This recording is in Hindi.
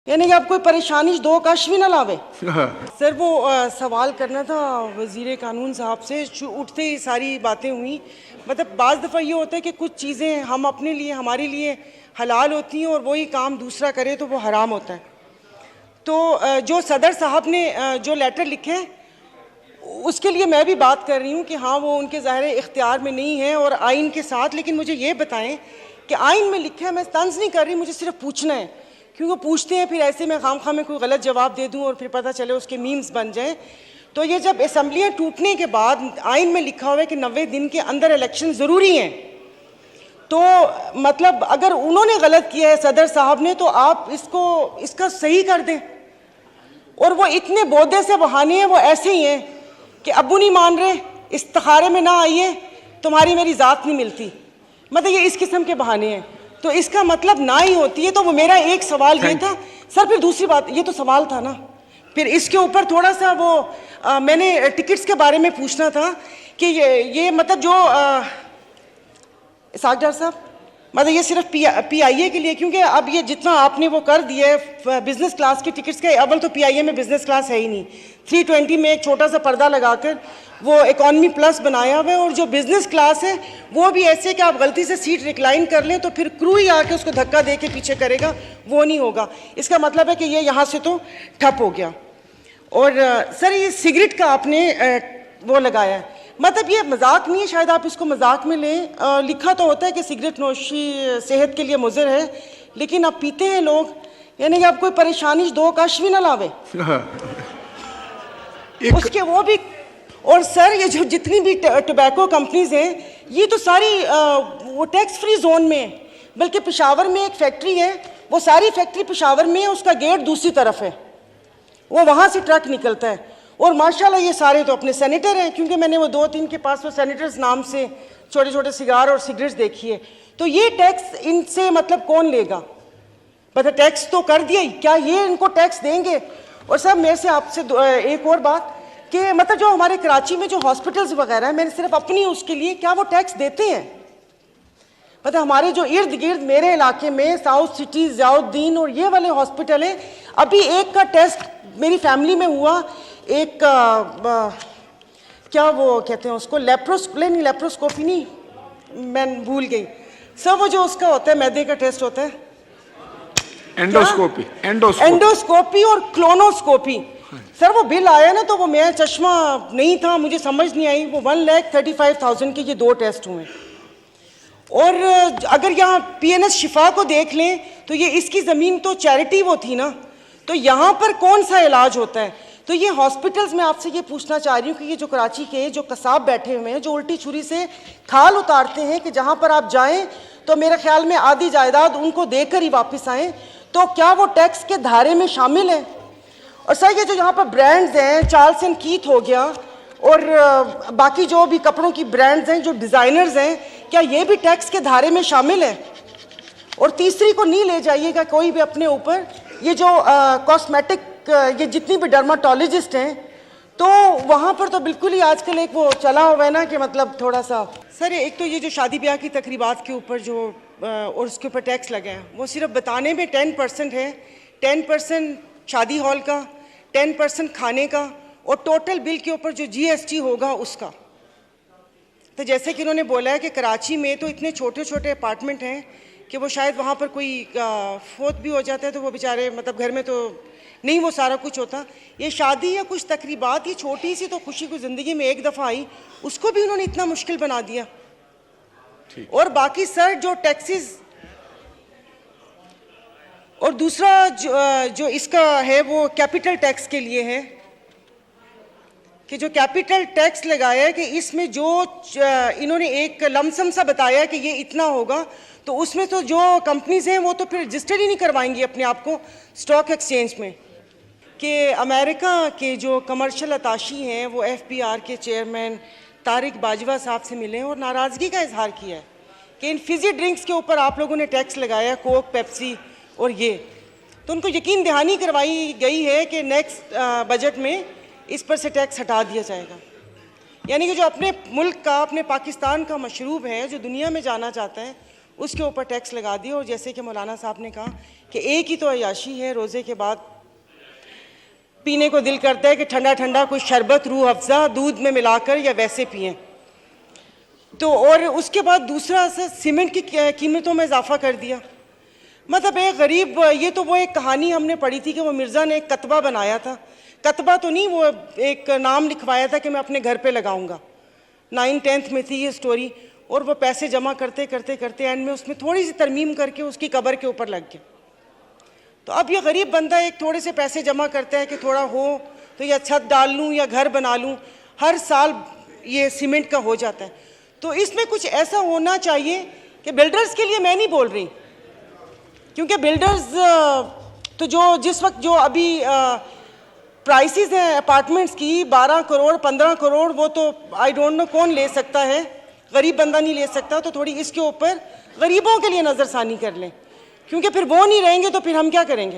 यानी कि आप कोई परेशानी दो कश भी ना लावे। सर वो सवाल करना था वज़ीर कानून साहब से, उठते ही सारी बातें हुई। मतलब बाज़ दफ़ा ये होता है कि कुछ चीज़ें हम अपने लिए हमारे लिए हलाल होती हैं और वही काम दूसरा करे तो वो हराम होता है। तो जो सदर साहब ने जो लेटर लिखे हैं उसके लिए मैं भी बात कर रही हूँ कि हाँ वो उनके ज़ाहिर इख्तियार में नहीं है और आइन के साथ, लेकिन मुझे ये बताएं कि आइन में लिखा है, मैं तंज़ नहीं कर रही, मुझे सिर्फ पूछना है, क्योंकि पूछते हैं फिर ऐसे में खाम में कोई गलत जवाब दे दूं और फिर पता चले उसके मीम्स बन जाएं। तो ये जब असम्बलियाँ टूटने के बाद आइन में लिखा हुआ है कि 90 दिन के अंदर इलेक्शन ज़रूरी हैं, तो मतलब अगर उन्होंने गलत किया है सदर साहब ने, तो आप इसका सही कर दें। और वो इतने बोदे से बहाने हैं, वो ऐसे ही हैं कि अब्बू नहीं मान रहे, इस्तिखारे में ना आइए, तुम्हारी मेरी ज़ात नहीं मिलती, मतलब ये इस किस्म के बहाने हैं। तो इसका मतलब ना ही होती है। तो वो मेरा एक सवाल ये था सर। फिर दूसरी बात, ये तो सवाल था ना, फिर इसके ऊपर थोड़ा सा वो मैंने टिकट्स के बारे में पूछना था कि ये मतलब जो सागदार साहब, मतलब ये सिर्फ PIA के लिए, क्योंकि अब ये जितना आपने वो कर दिया है बिजनेस क्लास की टिकट्स के, अव्वल तो PIA में बिजनेस क्लास है ही नहीं, 320 में एक छोटा सा पर्दा लगाकर वो इकॉनमी प्लस बनाया हुआ है, और जो बिजनेस क्लास है वो भी ऐसे कि आप गलती से सीट रिक्लाइन कर लें तो फिर क्रू ही आके उसको धक्का दे के पीछे करेगा, वो नहीं होगा। इसका मतलब है कि ये यहाँ से तो ठप हो गया। और सर ये सिगरेट का आपने वो लगाया है, मतलब ये मजाक नहीं है, शायद आप इसको मजाक में लें। लिखा तो होता है कि सिगरेट नोशी सेहत के लिए मुज़र है, लेकिन अब पीते हैं लोग, यानी कि आप कोई परेशानी दो कश भी ना लावे उसके वो भी। और सर ये जो जितनी भी टोबैको कंपनीज हैं ये तो सारी वो टैक्स फ्री जोन में है, बल्कि पेशावर में एक फैक्ट्री है, वो सारी फैक्ट्री पेशावर में है, उसका गेट दूसरी तरफ है, वो वहाँ से ट्रक निकलता है। और माशाल्लाह ये सारे तो अपने सेनेटर हैं, क्योंकि मैंने वो 2-3 के पास वो सेनेटर्स नाम से छोटे छोटे सिगार और सिगरेट्स देखी है। तो ये टैक्स इनसे मतलब कौन लेगा? मतलब टैक्स तो कर दिया ही, क्या ये इनको टैक्स देंगे? और सर मेरे से आपसे एक और बात कि मतलब जो हमारे कराची में जो हॉस्पिटल्स वगैरह हैं, मैंने सिर्फ अपनी उसके लिए, क्या वो टैक्स देते हैं? मतलब हमारे जो इर्द गिर्द मेरे इलाके में साउथ सिटी, ज़ियाउद्दीन और ये वाले हॉस्पिटल हैं, अभी एक का टेस्ट मेरी फैमिली में हुआ, एक क्या वो कहते हैं उसको, लेप्रोस्कोपी नहीं, मैं भूल गई सर, वो जो उसका होता है मैदे का टेस्ट होता है, एंडोस्कोपी और क्लोनोस्कोपी। सर वो बिल आया ना, तो वो मेरा चश्मा नहीं था, मुझे समझ नहीं आई, वो 1,35,000 के ये 2 टेस्ट हुए। और अगर यहाँ PNS शिफा को देख लें तो ये इसकी ज़मीन तो चैरिटी वो थी ना, तो यहाँ पर कौन सा इलाज होता है? तो ये हॉस्पिटल्स में आपसे ये पूछना चाह रही हूँ कि ये जो कराची के जो कसाब बैठे हुए हैं, जो उल्टी छुरी से खाल उतारते हैं कि जहाँ पर आप जाएं तो मेरे ख्याल में आधी जायदाद उनको देकर ही वापस आएँ, तो क्या वो टैक्स के धारे में शामिल है? और सर ये जो यहाँ पर ब्रांड्स हैं, चार्ल्स एंड कीथ हो गया और बाकी जो भी कपड़ों की ब्रांड्स हैं, जो डिज़ाइनर्स हैं, क्या ये भी टैक्स के धारे में शामिल है? और तीसरी को नहीं ले जाइएगा कोई भी अपने ऊपर, ये जो कॉस्मेटिक ये जितनी भी डर्माटोलॉजिस्ट हैं, तो वहाँ पर तो बिल्कुल ही आजकल एक वो चला हुआ है ना कि मतलब थोड़ा सा। सर एक तो ये जो शादी ब्याह की तकरीबात के ऊपर जो और उसके ऊपर टैक्स लगा है, वो सिर्फ बताने में 10% है, 10% शादी हॉल का, 10% खाने का, और टोटल बिल के ऊपर जो GST होगा उसका। तो जैसे कि इन्होंने बोला है कि कराची में तो इतने छोटे छोटे अपार्टमेंट हैं कि वो शायद वहाँ पर कोई फोत भी हो जाता है तो वो बेचारे मतलब घर में तो नहीं वो सारा कुछ होता। ये शादी या कुछ तकरीबात, ये छोटी सी तो खुशी को ज़िंदगी में एक दफ़ा आई, उसको भी उन्होंने इतना मुश्किल बना दिया। और बाकी सर जो टैक्सेस, और दूसरा जो इसका है वो कैपिटल टैक्स के लिए है कि जो कैपिटल टैक्स लगाया है कि इसमें जो इन्होंने एक लमसम सा बताया कि ये इतना होगा, तो उसमें तो जो कंपनीज हैं वो तो फिर रजिस्टर ही नहीं करवाएंगी अपने आप को स्टॉक एक्सचेंज में। कि अमेरिका के जो कमर्शियल अताशी हैं वो FBR के चेयरमैन तारिक बाजवा साहब से मिले हैं और नाराज़गी का इजहार किया है कि इन फिजी ड्रिंक्स के ऊपर आप लोगों ने टैक्स लगाया, कोक, पेप्सी और ये, तो उनको यकीन दहानी करवाई गई है कि नेक्स्ट बजट में इस पर से टैक्स हटा दिया जाएगा। यानी कि जो अपने मुल्क का, अपने पाकिस्तान का मशरूब है, जो दुनिया में जाना चाहता है, उसके ऊपर टैक्स लगा दिया। और जैसे कि मौलाना साहब ने कहा कि एक ही तो अय्याशी है, रोज़े के बाद पीने को दिल करता है कि ठंडा ठंडा कोई शरबत रूह अफ़ज़ा दूध में मिलाकर या वैसे पिएं। तो और उसके बाद दूसरा असर सीमेंट की कीमतों में इजाफा कर दिया। मतलब एक गरीब, ये तो वो एक कहानी हमने पढ़ी थी कि वो मिर्ज़ा ने एक कतबा बनाया था, कतबा तो नहीं, वो एक नाम लिखवाया था कि मैं अपने घर पे लगाऊंगा। 9th-10th में थी ये स्टोरी। और वो पैसे जमा करते करते करते एंड में उसमें थोड़ी सी तरमीम करके उसकी कब्र के ऊपर लग गया। तो अब ये गरीब बंदा एक थोड़े से पैसे जमा करता है कि थोड़ा हो तो या छत डाल लूँ या घर बना लूँ, हर साल ये सीमेंट का हो जाता है। तो इसमें कुछ ऐसा होना चाहिए कि बिल्डर्स के लिए मैं नहीं बोल रही, क्योंकि बिल्डर्स तो जो जिस वक्त जो अभी प्राइसेस हैं अपार्टमेंट्स की 12 करोड़ 15 करोड़, वो तो आई डोंट नो कौन ले सकता है, गरीब बंदा नहीं ले सकता। तो थोड़ी इसके ऊपर गरीबों के लिए नज़रसानी कर लें, क्योंकि फिर वो नहीं रहेंगे तो फिर हम क्या करेंगे।